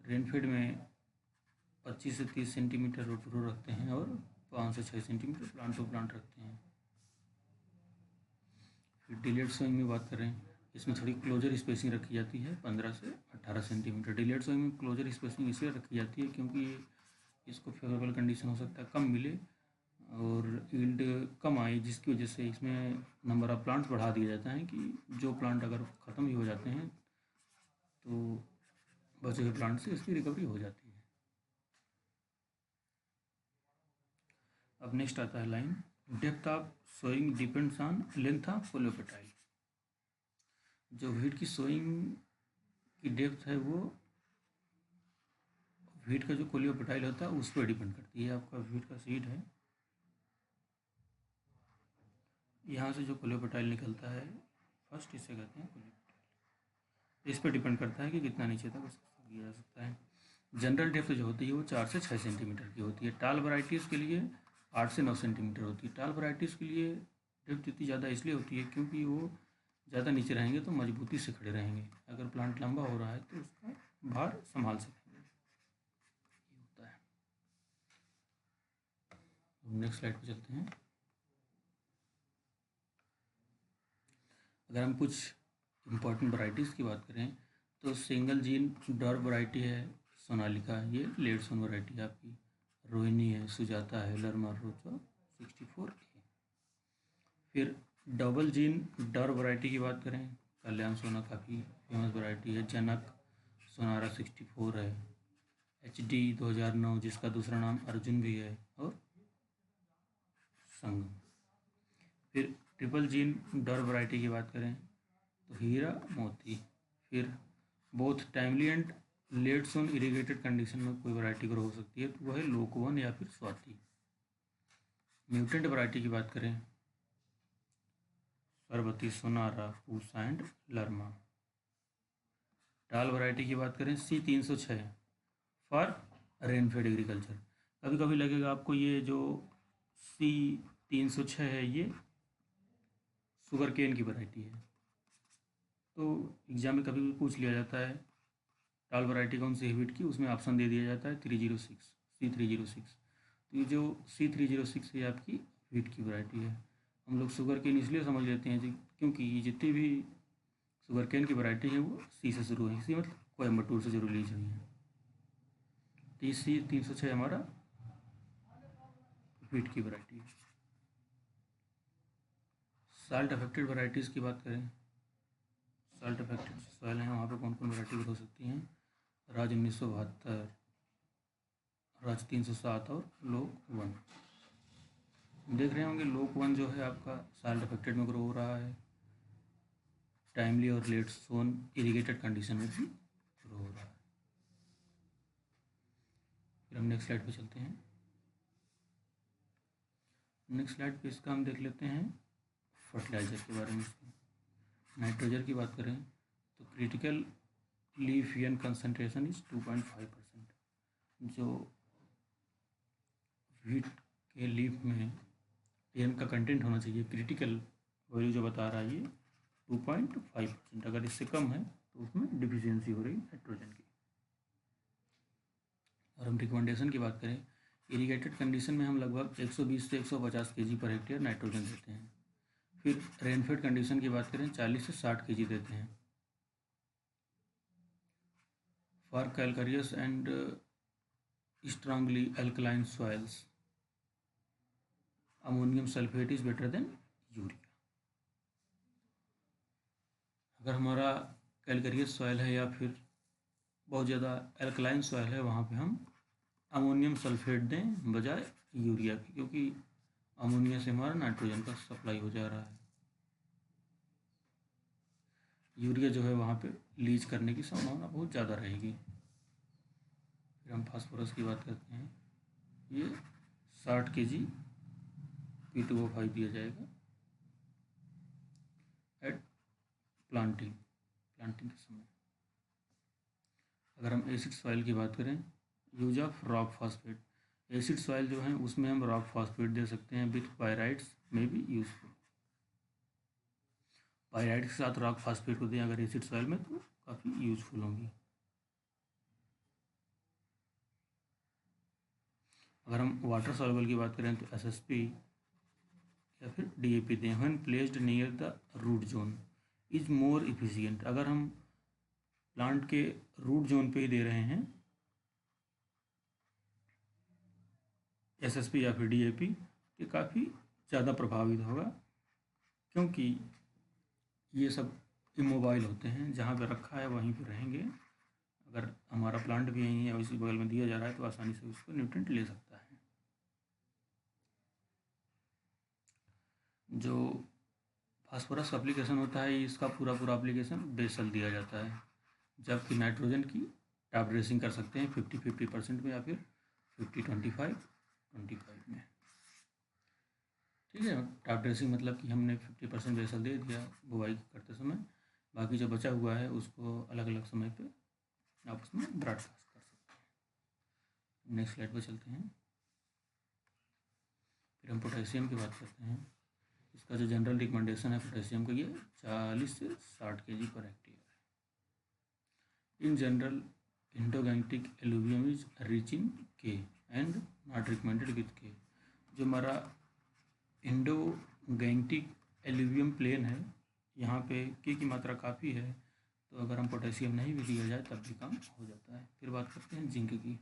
S1: रेनफेड में 25 से 30 सेंटीमीटर रो टू रो रखते हैं और 5 से 6 सेंटीमीटर प्लांट टू प्लांट रखते हैं। फिर डिलेड सोइंग में बात करें, इसमें थोड़ी क्लोजर स्पेसिंग रखी जाती है 15 से 18 सेंटीमीटर। डिलेड सोइंग में क्लोजर स्पेसिंग इसलिए रखी जाती है क्योंकि इसको फेवरेबल कंडीशन हो सकता है कम मिले और यील्ड कम आए, जिसकी वजह से इसमें नंबर ऑफ प्लांट्स बढ़ा दिया जाता है कि जो प्लांट अगर ख़त्म ही हो जाते हैं तो बचे हुए प्लांट से इसकी रिकवरी हो जाती है। अब नेक्स्ट आता है line, depth of sowing depends on length of coleoptile. जो वीट की सोइंग की डेप्थ है वो वीट का जो कोलियोपेटाइल होता है उस पर डिपेंड करती है। आपका वीट का सीड है, यहाँ से जो कोलियोपेटाइल निकलता है फर्स्ट, इसे कहते हैं कोलियोपेटाइल। इस पर डिपेंड करता है कि कितना नीचे तक उसको किया जा सकता है। जनरल डेप्थ जो होती है वो 4 से 6 सेंटीमीटर की होती है। टाल वैराइटीज़ के लिए 8 से 9 सेंटीमीटर होती है। टाल वैराइटीज़ के लिए डेप्थ इतनी ज़्यादा इसलिए होती है क्योंकि वो ज़्यादा नीचे रहेंगे तो मजबूती से खड़े रहेंगे, अगर प्लांट लंबा हो रहा है तो उसका भार संभाल सकेंगे, ये होता है। नेक्स्ट स्लाइड पे चलते हैं। अगर हम कुछ इम्पोर्टेंट वैराइटीज़ की बात करें तो सिंगल जीन डॉर वैरायटी है सोनालिका, ये लेट सोन वैरायटी है आपकी। रोहिणी है, सुजाता है, लरमा रोचा 64A। फिर डबल जीन डर वैरायटी की बात करें, कल्याण सोना काफ़ी फेमस वैरायटी है। जनक सोनारा 64 है। HD 2009 जिसका दूसरा नाम अर्जुन भी है, और संगम। फिर ट्रिपल जीन डर वैरायटी की बात करें तो हीरा मोती। फिर both timely and late sown irrigated condition में कोई वैरायटी ग्रो हो सकती है तो वह है लोकवन या फिर स्वाति। म्यूटेंट वैरायटी की बात करें, सरबती, सोनारा, पूसा एंड लरमा। टाल वैरायटी की बात करें C306 फॉर रेनफेड एग्रीकल्चर। कभी कभी लगेगा आपको ये जो C306 है ये शुगर केन की वैरायटी है, तो एग्जाम में कभी भी पूछ लिया जाता है टाल वैरायटी कौन सी है वीट की, उसमें ऑप्शन दे दिया जाता है 306, C306। तो ये जो C306 है आपकी वीट की वैरायटी है। हम लोग शुगर केन इसलिए समझ लेते हैं जी क्योंकि ये जितनी भी शुगर केन की वैरायटी है वो C से शुरू है, इसी मतलब कोयम्बटूर से जरूर ली हुई है, TC 306 हमारा वीट की वैरायटी है। साल्ट अफेक्टेड वैरायटीज़ की बात करें, साल्ट अफेक्टेड सॉइल हैं वहाँ पे कौन कौन वैरायटी हो सकती हैं? राज 1972, राज 307 और लोक 1। देख रहे होंगे लोक 1 जो है आपका साल्ट अफेक्टेड में ग्रो हो रहा है, टाइमली और लेट सोन इरिगेटेड कंडीशन में भी ग्रो हो रहा है। फिर हम नेक्स्ट स्लाइड पे चलते हैं। नेक्स्ट स्लाइड पे इसका हम देख लेते हैं फर्टिलाइज़र के बारे में। नाइट्रोजन की बात करें तो critical leaf N concentration is 2.5%। जो वीट के लीफ में ईएन का कंटेंट होना चाहिए, क्रिटिकल वैल्यू जो बता रहा है ये 2.5%। अगर इससे कम है तो उसमें डिफिशियंसी हो रही है नाइट्रोजन की। और हम रिकमेंडेशन की बात करें, इरिगेटेड कंडीशन में हम लगभग 120 से 150 kg पर हेक्टेयर नाइट्रोजन देते हैं। फिर रेनफेड कंडीशन की बात करें 40 से 60 kg देते हैं। For calcareous and strongly alkaline soils ammonium sulphate is better than urea. अगर हमारा कैलकारियस सॉइल है या फिर बहुत ज़्यादा अल्कलाइन सॉइल है, वहाँ पे हम अमोनियम सल्फेट दें बजाय यूरिया की, क्योंकि अमोनिया से हमारा नाइट्रोजन का सप्लाई हो जा रहा है। यूरिया जो है वहाँ पे लीच करने की संभावना बहुत ज़्यादा रहेगी। फिर हम फास्फोरस की बात करते हैं, ये 60 kg P2O5 दिया जाएगा एट प्लांटिंग के समय। अगर हम एसिड सॉइल की बात करें, use of rock phosphate, acid soil जो है उसमें हम रॉक फॉस्फेट दे सकते हैं विथ पायराइड्स में भी यूजफुल। पायराइड के साथ रॉक फॉस्फेट को दें अगर एसिड सॉइल में तो काफ़ी यूजफुल होंगी। अगर हम वाटर सॉल्युबल की बात करें तो SSP या फिर DAP दें when placed near the root zone is more efficient. अगर हम प्लांट के रूट जोन पे ही दे रहे हैं SSP या फिर DAP, ये काफ़ी ज़्यादा प्रभावित होगा, क्योंकि ये सब इमोबाइल होते हैं, जहाँ पे रखा है वहीं पे रहेंगे। अगर हमारा प्लांट भी यहीं है और इसी बगल में दिया जा रहा है तो आसानी से उसको न्यूट्रिएंट ले सकता है। जो फास्फोरस का एप्लीकेशन होता है इसका पूरा एप्लीकेशन बेसल दिया जाता है, जबकि नाइट्रोजन की टॉप ड्रेसिंग कर सकते हैं 50-50% में या फिर 50-25-25 में। ठीक है, टॉप ड्रेसिंग मतलब कि हमने 50% बेसल दे दिया बुवाई करते समय, बाकी जो बचा हुआ है उसको अलग अलग समय पे आप उसमें ब्रॉडकास्ट कर सकते हैं। नेक्स्ट स्लाइड पर चलते हैं। फिर हम पोटेशियम की बात करते हैं। इसका जो जनरल रिकमेंडेशन है पोटेशियम का, ये 40 से 60 kg पर हेक्टेयर है। In general Indo Gangetic alluvium is rich in K and not recommended with K। जो हमारा इंडोगैंक्टिक एलुवियम प्लेन है, यहाँ पे K की मात्रा काफ़ी है, तो अगर हम पोटेशियम नहीं भी दिया जाए तब भी काम हो जाता है। फिर बात करते हैं जिंक की।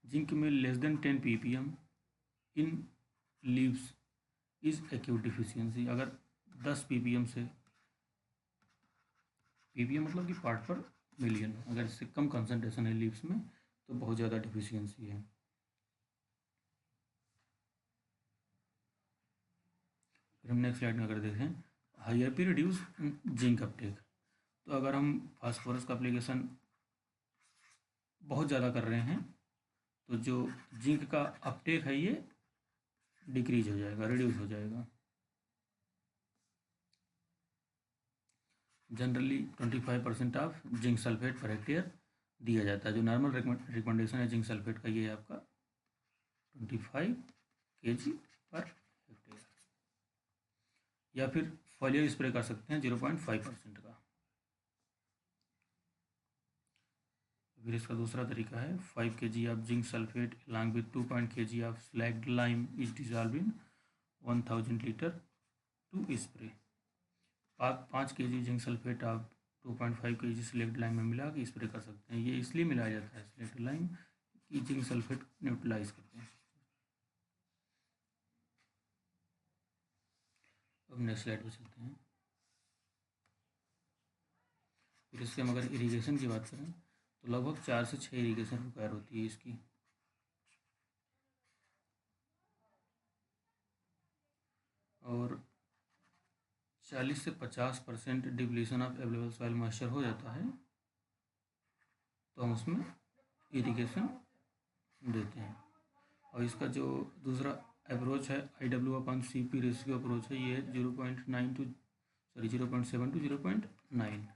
S1: जिंक में less than 10 ppm in leaves is acute deficiency. अगर 10 ppm से, ppm मतलब कि पार्ट पर मिलियन, अगर इससे कम कंसनट्रेशन है लीव्स में तो बहुत ज़्यादा डिफिशियंसी है। फिर हम नेक्स्ट स्लाइड में अगर देखें higher P reduce zinc uptake, तो अगर हम फास्फोरस का एप्लीकेशन बहुत ज़्यादा कर रहे हैं तो जो जिंक का अपटेक है ये डिक्रीज हो जाएगा, रिड्यूस हो जाएगा। Generally 25% of zinc sulphate per hectare दिया जाता है। जो नॉर्मल रिकमेंडेशन है जिंक सल्फेट का ये है आपका 25 kg पर हेक्टेयर, या फिर फॉलियर स्प्रे कर सकते हैं 0.5% का। फिर इसका दूसरा तरीका है 5 kg of zinc sulphate along with 2 kg of slagged lime is dissolve in 1000 litre to spray. 5 kg zinc sulphate आप 2.5 kg स्लेक्ट लाइम में मिला के स्प्रे कर सकते हैं। ये इसलिए मिलाया जाता है स्लेक्ट लाइम कि जिंक सल्फेट न्यूट्रलाइज करते हैं। अब नेक्स्ट स्लाइड पे चलते हैं। फिर इसके हम अगर इरिगेशन की बात करें तो लगभग 4 से 6 इरिगेशन रिक्वायर होती है इसकी। और 40 से 50% depletion of available soil moisture हो जाता है तो हम उसमें इरिगेशन देते हैं। और इसका जो दूसरा अप्रोच है IW/CP रेशियो अप्रोच है, ये 0.7 टू 0.9।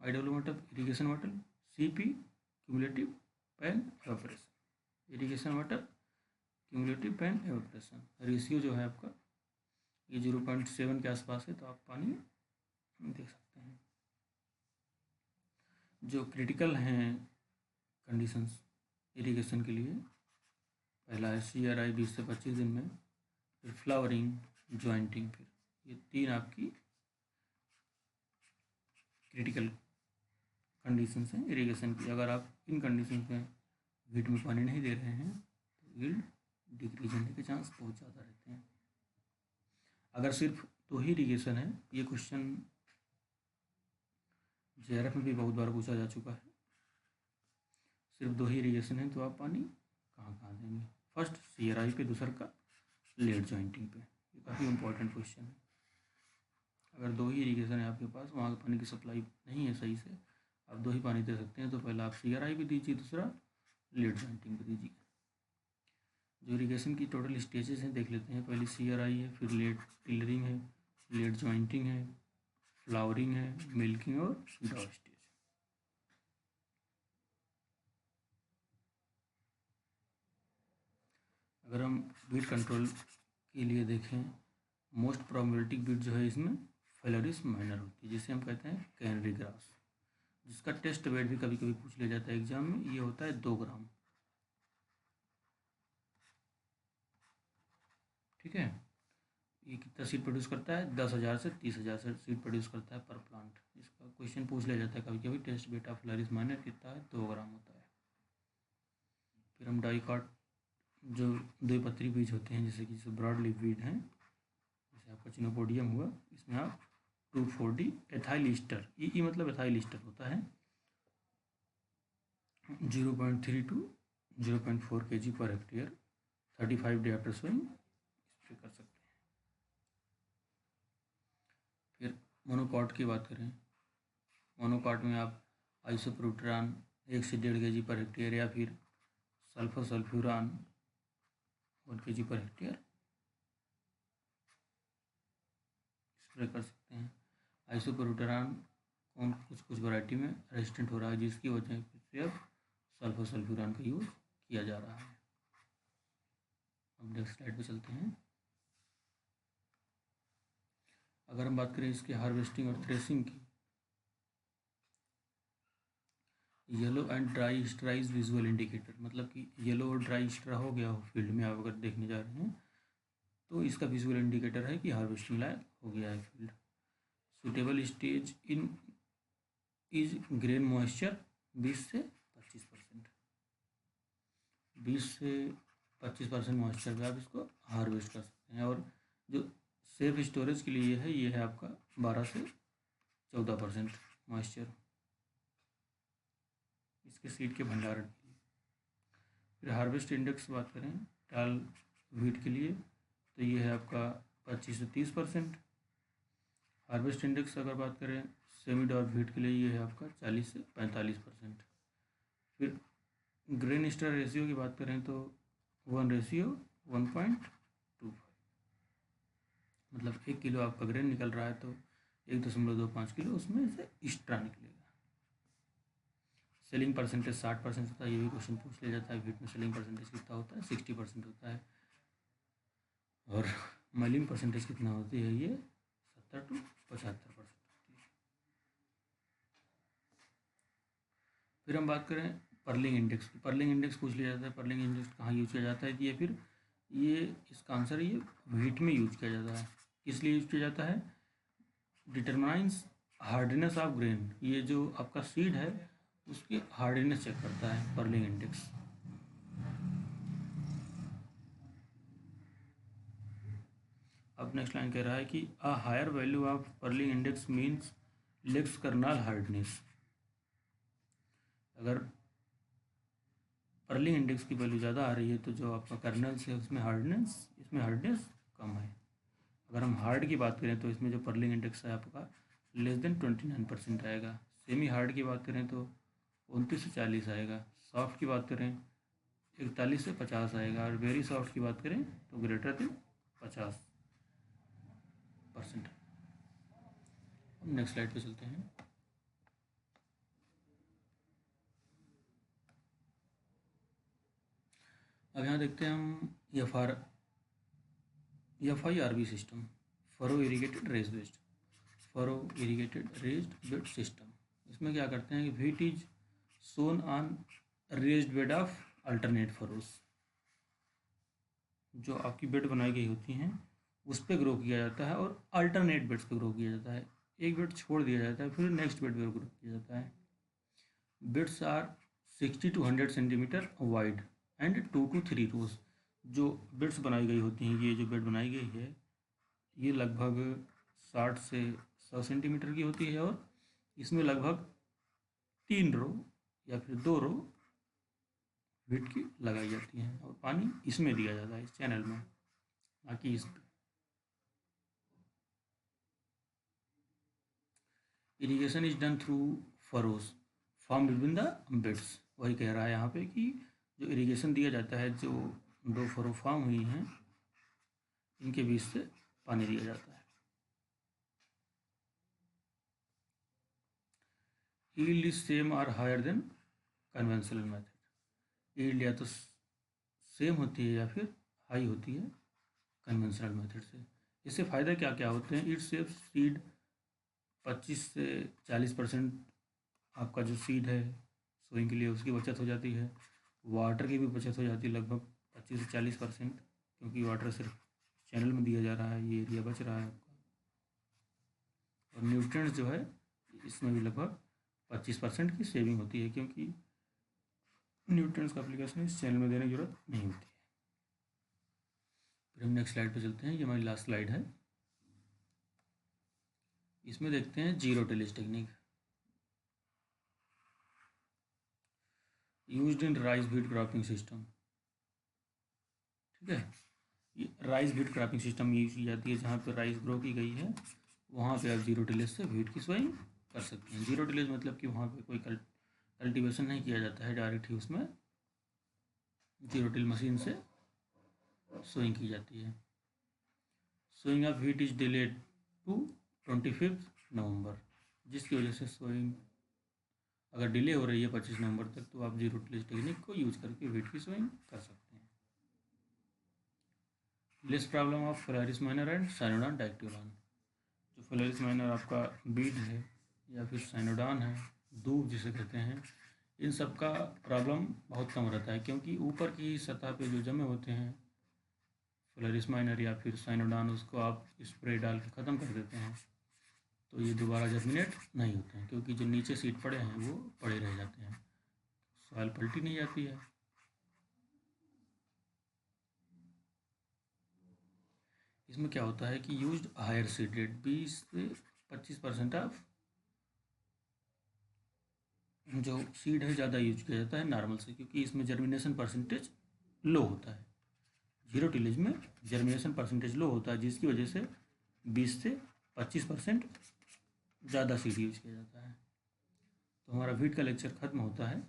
S1: IW मतलब irrigation water, CP cumulative pan evaporation. Irrigation water cumulative pan evaporation ratio जो है आपका ये 0.7 के आसपास है, तो आप पानी देख सकते हैं। जो क्रिटिकल हैं कंडीशंस इरिगेशन के लिए, पहला है CRI 20 से 25 दिन में, फिर फ्लावरिंग, ज्वाइंटिंग, फिर ये 3 आपकी क्रिटिकल कंडीशंस हैं इरिगेशन की। अगर आप इन कंडीशंस में वीट में पानी नहीं दे रहे हैं तो यील्ड डिक्रीज होने के चांस बहुत ज़्यादा रहते हैं। अगर सिर्फ 2 ही इरिगेशन है, ये क्वेश्चन JRF में भी बहुत बार पूछा जा चुका है, सिर्फ 2 ही इरिगेशन है तो आप पानी कहाँ कहाँ देंगे? फर्स्ट CRI पे, दूसरा का लेट जॉइंटिंग पे। ये काफ़ी इंपॉर्टेंट क्वेश्चन है। अगर 2 ही इरिगेशन है आपके पास, वहाँ पानी की सप्लाई नहीं है सही से, आप 2 ही पानी दे सकते हैं, तो पहला आप CRI पे दीजिए, दूसरा लेट जॉइंटिंग पे दीजिए। जो इरिगेशन की टोटल स्टेजेस हैं देख लेते हैं। पहले CRI है, फिर लेट टिलरिंग है, लेट जॉइंटिंग है, फ्लावरिंग है, मिल्किंग और ड्रॉ स्टेज। अगर हम वीट कंट्रोल के लिए देखें, मोस्ट प्रोबेबिलिटी वीट जो है इसमें फेलोरिस माइनर होती है, जिसे हम कहते हैं कैनरी ग्रास, जिसका टेस्ट वेट भी कभी कभी पूछ लिया जाता है एग्जाम में। ये होता है 2 ग्राम। ठीक है, ये कितना सीड प्रोड्यूस करता है? 10,000 से 30,000 से सीड प्रोड्यूस करता है पर प्लांट। इसका क्वेश्चन पूछ लिया जाता है कभी कभी। टेस्ट वेट ऑफ फेलोरिस माइनर कितना है? 2 ग्राम होता है। फिर हम डाइकॉट, जो द्विपत्री बीज होते हैं, जैसे कि ब्रॉड लीफ वीड हैं, जैसे आपका चिनोपोडियम हुआ, इसमें आप 2,4-D एथाइल ईस्टर, ई मतलब एथाइल ईस्टर होता है, 0.3 to 0.4 kg पर hectare 35 day after sowing spray कर सकते हैं। फिर मोनोकॉट की बात करें, मोनोकॉट में आप आइसोप्रोटेरान 1 से 1.5 kg पर हेक्टेयर या फिर सल्फोसल्फ्यूरान 1 kg पर हेक्टेयर स्प्रे कर सकते हैं। आइसोप्रोटेरान कौन कुछ वैरायटी में रेजिस्टेंट हो रहा है, जिसकी वजह से अब सल्फोसल्फ्यूरान का यूज़ किया जा रहा है। अब नेक्स्ट स्लाइड पे चलते हैं। अगर हम बात करें इसके हार्वेस्टिंग और थ्रेसिंग की, yellow and dry straws visual indicator, मतलब कि येलो और ड्राई स्ट्रा हो गया हो फील्ड में, आप अगर देखने जा रहे हैं तो इसका विजुअल इंडिकेटर है कि हार्वेस्टिंग लायक हो गया है field. Suitable stage in is grain moisture 20 से 25%। 20 से 25% मॉइस्चर पे आप इसको हार्वेस्ट कर सकते हैं। और जो सेफ स्टोरेज के लिए है, ये है आपका 12 से 14% मॉइस्चर इसके सीड के भंडारण के लिए। फिर हार्वेस्ट इंडेक्स बात करें टाल वीट के लिए, तो ये है आपका 25 से 30%। हार्वेस्ट इंडेक्स अगर बात करें सेमी डॉर्फ वीट के लिए, ये है आपका 40 से 45%। फिर ग्रेन स्टार रेशियो की बात करें तो 1:1.25, मतलब 1 किलो आपका ग्रेन निकल रहा है तो 1.25 किलो उसमें से एक्स्ट्रा निकलेगा। सेलिंग परसेंटेज 60% होता है, ये भी क्वेश्चन पूछ लिया जाता है। वीट में सेलिंग परसेंटेज कितना होता है? 60% होता है। और मलिंग परसेंटेज कितना होती है? ये 70 to 75% होती है। फिर हम बात करें पर्लिंग इंडेक्स की। पर्लिंग इंडेक्स पूछ लिया जाता है, पर्लिंग इंडेक्स कहाँ यूज किया जाता है? ये फिर ये इसका आंसर ये वीट में यूज किया जाता है। किस लिए यूज किया जाता है? Determines hardness of grain. ये जो आपका सीड है उसकी हार्डनेस चेक करता है पर्लिंग इंडेक्स। अब नेक्स्ट लाइन कह रहा है कि a higher value of pearling index means less kernel hardness. अगर पर्लिंग इंडेक्स की वैल्यू ज़्यादा आ रही है तो जो आपका कर्नल है उसमें हार्डनेस कम है। अगर हम हार्ड की बात करें तो इसमें जो पर्लिंग इंडेक्स है आपका लेस देन 29% आएगा। सेमी हार्ड की बात करें तो 29 से 40 आएगा। सॉफ्ट की बात करें 41 से 50 आएगा। और वेरी सॉफ्ट की बात करें तो ग्रेटर देन 50%। नेक्स्ट स्लाइड पे चलते हैं। अब यहाँ देखते हैं हम FIRB system, furrow irrigated raised bed system. इसमें क्या करते हैं कि wheat is sown on raised bed of alternate furrows. जो आपकी बेड बनाई गई होती हैं उस पर ग्रो किया जाता है और अल्टरनेट बेड्स पे ग्रो किया जाता है। एक बेड छोड़ दिया जाता है फिर नेक्स्ट बेड पे ग्रो किया जाता है। Beds are 60 to 100 centimetre wide and 2 to 3 rows. जो बेड्स बनाई गई होती हैं, ये जो बेड बनाई गई है ये लगभग 60 से 100 सेंटीमीटर की होती है और इसमें लगभग 3 रो या फिर 2 रो व्हीट की लगाई जाती हैं और पानी इसमें दिया जाता है इस चैनल में, ना कि इस पे। Irrigation is done through furrows form between the beds. वही कह रहा है यहाँ पे कि जो इरीगेशन दिया जाता है, जो 2 फरो फॉर्म हुई हैं इनके बीच से पानी दिया जाता है। यील्ड इज सेम और higher than conventional method. Yield या तो सेम होती है या फिर हाई होती है कन्वेंशनल मेथड से। इससे फ़ायदा क्या क्या होते हैं? इट सेव सीड 25 से 40% आपका जो सीड है सोइंग के लिए उसकी बचत हो जाती है। वाटर की भी बचत हो जाती है लगभग 25 से 40%, क्योंकि वाटर सिर्फ चैनल में दिया जा रहा है, ये एरिया बच रहा है आपका। और न्यूट्रिएंट्स जो है इसमें भी लगभग 25% की सेविंग होती है, क्योंकि न्यूट्रिएंट्स का एप्लीकेशन इस चैनल में देने की जरूरत नहीं होती है। फिर हम नेक्स्ट स्लाइड पे चलते हैं। ये हमारी लास्ट स्लाइड है। इसमें देखते हैं zero tillage technique used in rice wheat cropping system. ठीक है, ये rice wheat cropping system use की जाती है जहाँ पे राइस ग्रो की गई है, वहाँ पे आप जीरो टिलेज से व्हीट की सोइंग कर सकते हैं। जीरो टिलेज मतलब कि वहाँ पे कोई कल्टीवेशन नहीं किया जाता है, डायरेक्ट ही उसमें जीरो टिल मशीन से सोइंग की जाती है। Sowing of wheat is delayed to 25 November, जिसकी वजह से सोइंग अगर डिले हो रही है 25 नवंबर तक तो आप जीरो टिलेज टेक्निक को यूज करके व्हीट की सोइंग कर सकते हैं। Less problem of phalaris minor and cynodon dactylon. जो फिलारिस माइनर आपका बीड है या फिर साइनोडान है, दूब जिसे कहते हैं, इन सब का प्रॉब्लम बहुत कम रहता है, क्योंकि ऊपर की सतह पे जो जमे होते हैं फिलारिस माइनर या फिर साइनोडान, उसको आप स्प्रे डाल के ख़त्म कर देते हैं तो ये दोबारा जर्मिनेट नहीं होते हैं, क्योंकि जो नीचे सीड पड़े हैं वो पड़े रह जाते हैं, सॉइल पलटी नहीं जाती है। इसमें क्या होता है कि यूज्ड हायर सीड रेट 20 से 25% ऑफ जो सीड है ज़्यादा यूज किया जाता है नॉर्मल से, क्योंकि इसमें जर्मिनेशन परसेंटेज लो होता है। जीरो टिलेज में जर्मिनेशन परसेंटेज लो होता है, जिसकी वजह से 20 से 25% ज़्यादा सीड यूज किया जाता है। तो हमारा व्हीट का लेक्चर ख़त्म होता है।